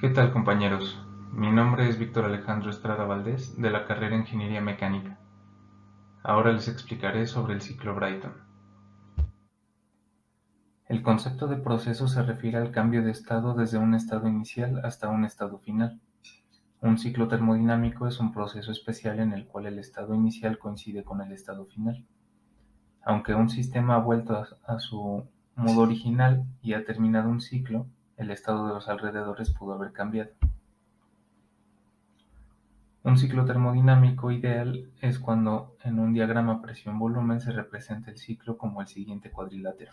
¿Qué tal, compañeros? Mi nombre es Víctor Alejandro Estrada Valdés, de la carrera Ingeniería Mecánica. Ahora les explicaré sobre el ciclo Brayton. El concepto de proceso se refiere al cambio de estado desde un estado inicial hasta un estado final. Un ciclo termodinámico es un proceso especial en el cual el estado inicial coincide con el estado final. Aunque un sistema ha vuelto a su modo original y ha terminado un ciclo, el estado de los alrededores pudo haber cambiado. Un ciclo termodinámico ideal es cuando en un diagrama presión-volumen se representa el ciclo como el siguiente cuadrilátero,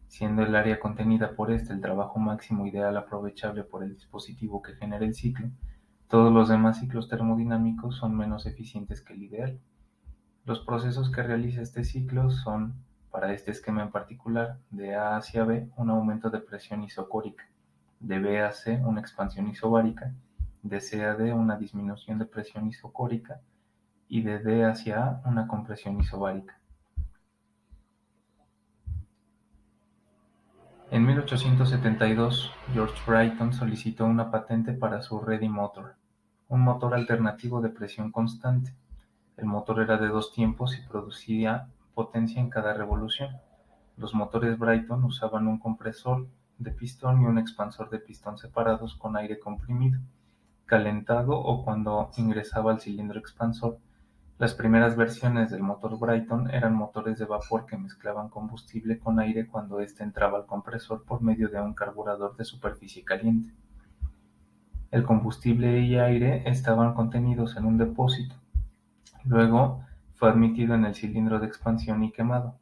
siendo el área contenida por este el trabajo máximo ideal aprovechable por el dispositivo que genera el ciclo. Todos los demás ciclos termodinámicos son menos eficientes que el ideal. Los procesos que realiza este ciclo son, para este esquema en particular, de A hacia B un aumento de presión isocórica, de B a C una expansión isobárica, de C a D una disminución de presión isocórica y de D hacia A una compresión isobárica. En 1872, George Brayton solicitó una patente para su Ready Motor, un motor alternativo de presión constante. El motor era de dos tiempos y producía potencia en cada revolución. Los motores Brayton usaban un compresor de pistón y un expansor de pistón separados con aire comprimido, calentado o cuando ingresaba al cilindro expansor. Las primeras versiones del motor Brayton eran motores de vapor que mezclaban combustible con aire cuando éste entraba al compresor por medio de un carburador de superficie caliente. El combustible y aire estaban contenidos en un depósito. Luego fue admitido en el cilindro de expansión y quemado.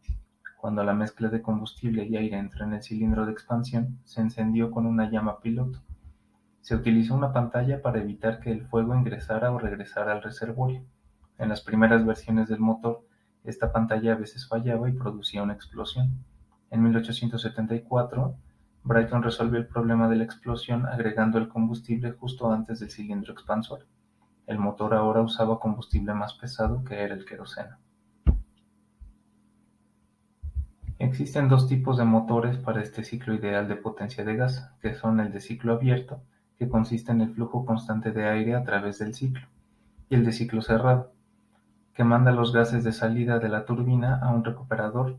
Cuando la mezcla de combustible y aire entró en el cilindro de expansión, se encendió con una llama piloto. Se utilizó una pantalla para evitar que el fuego ingresara o regresara al reservorio. En las primeras versiones del motor, esta pantalla a veces fallaba y producía una explosión. En 1874, Brayton resolvió el problema de la explosión agregando el combustible justo antes del cilindro expansor. El motor ahora usaba combustible más pesado que era el queroseno. Existen dos tipos de motores para este ciclo ideal de potencia de gas, que son el de ciclo abierto, que consiste en el flujo constante de aire a través del ciclo, y el de ciclo cerrado, que manda los gases de salida de la turbina a un recuperador,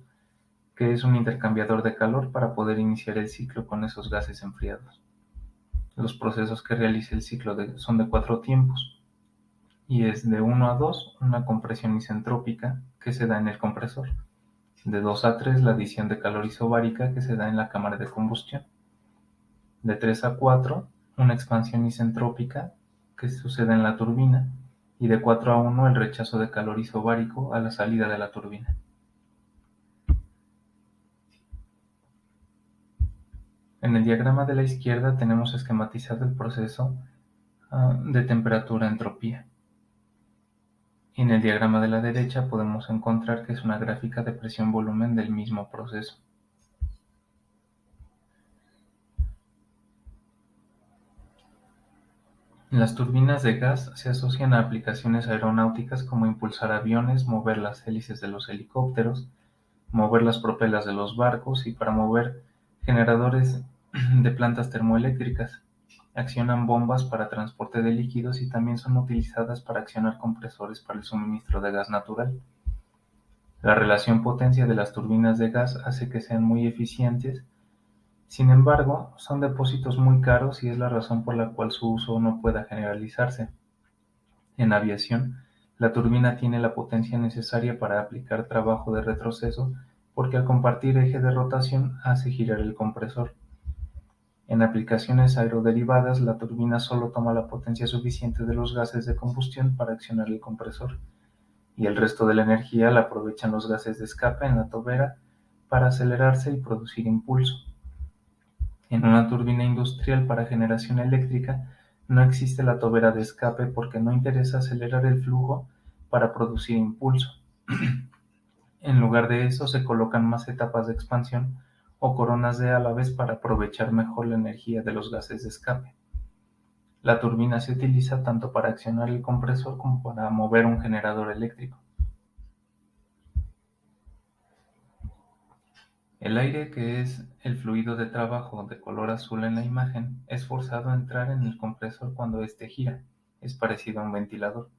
que es un intercambiador de calor para poder iniciar el ciclo con esos gases enfriados. Los procesos que realiza el ciclo son de cuatro tiempos, y es de 1 a 2 una compresión isentrópica que se da en el compresor, de 2 a 3 la adición de calor isobárica que se da en la cámara de combustión, de 3 a 4 una expansión isentrópica que sucede en la turbina, y de 4 a 1 el rechazo de calor isobárico a la salida de la turbina. En el diagrama de la izquierda tenemos esquematizado el proceso de temperatura-entropía. Y en el diagrama de la derecha podemos encontrar que es una gráfica de presión-volumen del mismo proceso. Las turbinas de gas se asocian a aplicaciones aeronáuticas como impulsar aviones, mover las hélices de los helicópteros, mover las propelas de los barcos y para mover generadores de plantas termoeléctricas. Accionan bombas para transporte de líquidos y también son utilizadas para accionar compresores para el suministro de gas natural. La relación potencia de las turbinas de gas hace que sean muy eficientes. Sin embargo, son depósitos muy caros y es la razón por la cual su uso no puede generalizarse. En aviación, la turbina tiene la potencia necesaria para aplicar trabajo de retroceso porque al compartir eje de rotación hace girar el compresor. En aplicaciones aeroderivadas, la turbina solo toma la potencia suficiente de los gases de combustión para accionar el compresor, y el resto de la energía la aprovechan los gases de escape en la tobera para acelerarse y producir impulso. En una turbina industrial para generación eléctrica no existe la tobera de escape porque no interesa acelerar el flujo para producir impulso. En lugar de eso se colocan más etapas de expansión o coronas de Álabes para aprovechar mejor la energía de los gases de escape. La turbina se utiliza tanto para accionar el compresor como para mover un generador eléctrico. El aire, que es el fluido de trabajo de color azul en la imagen, es forzado a entrar en el compresor cuando éste gira. Es parecido a un ventilador,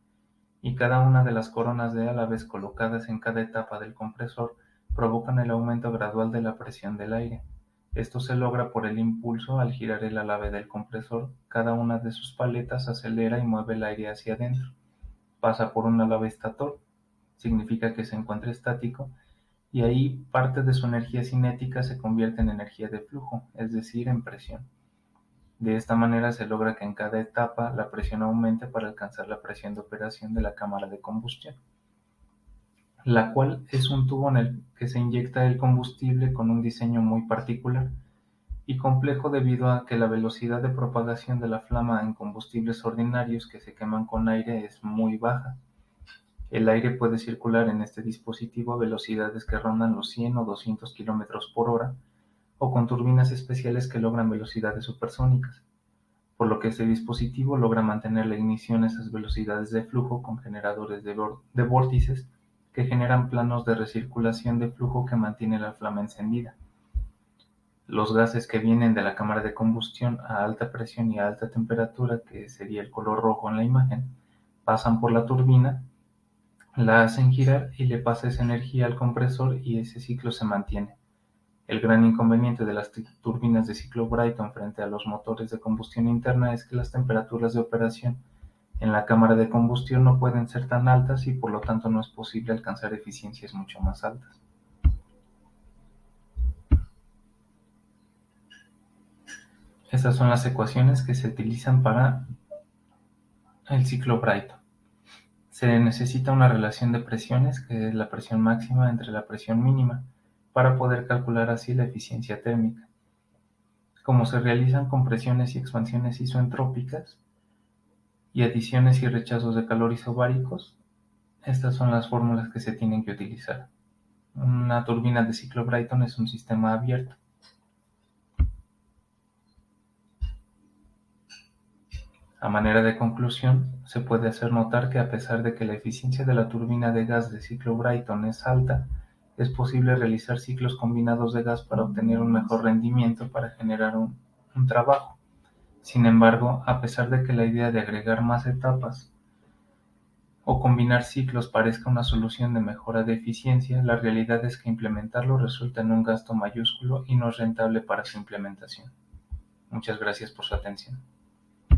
y cada una de las coronas de álabes colocadas en cada etapa del compresor provocan el aumento gradual de la presión del aire. Esto se logra por el impulso al girar el álave del compresor. Cada una de sus paletas acelera y mueve el aire hacia adentro. Pasa por un álave estator, significa que se encuentra estático, y ahí parte de su energía cinética se convierte en energía de flujo, es decir, en presión. De esta manera se logra que en cada etapa la presión aumente para alcanzar la presión de operación de la cámara de combustión, la cual es un tubo en el que se inyecta el combustible con un diseño muy particular y complejo debido a que la velocidad de propagación de la flama en combustibles ordinarios que se queman con aire es muy baja. El aire puede circular en este dispositivo a velocidades que rondan los 100 o 200 kilómetros por hora, o con turbinas especiales que logran velocidades supersónicas, por lo que este dispositivo logra mantener la ignición a esas velocidades de flujo con generadores de vórtices que generan planos de recirculación de flujo que mantiene la flama encendida. Los gases que vienen de la cámara de combustión a alta presión y a alta temperatura, que sería el color rojo en la imagen, pasan por la turbina, la hacen girar y le pasa esa energía al compresor y ese ciclo se mantiene. El gran inconveniente de las turbinas de ciclo Brayton frente a los motores de combustión interna es que las temperaturas de operación en la cámara de combustión no pueden ser tan altas y por lo tanto no es posible alcanzar eficiencias mucho más altas. Estas son las ecuaciones que se utilizan para el ciclo Brayton. Se necesita una relación de presiones, que es la presión máxima entre la presión mínima, para poder calcular así la eficiencia térmica. Como se realizan compresiones y expansiones isoentrópicas y adiciones y rechazos de calor isobáricos, estas son las fórmulas que se tienen que utilizar. Una turbina de ciclo Brayton es un sistema abierto. A manera de conclusión, se puede hacer notar que a pesar de que la eficiencia de la turbina de gas de ciclo Brayton es alta, es posible realizar ciclos combinados de gas para obtener un mejor rendimiento para generar un trabajo. Sin embargo, a pesar de que la idea de agregar más etapas o combinar ciclos parezca una solución de mejora de eficiencia, la realidad es que implementarlo resulta en un gasto mayúsculo y no es rentable para su implementación. Muchas gracias por su atención.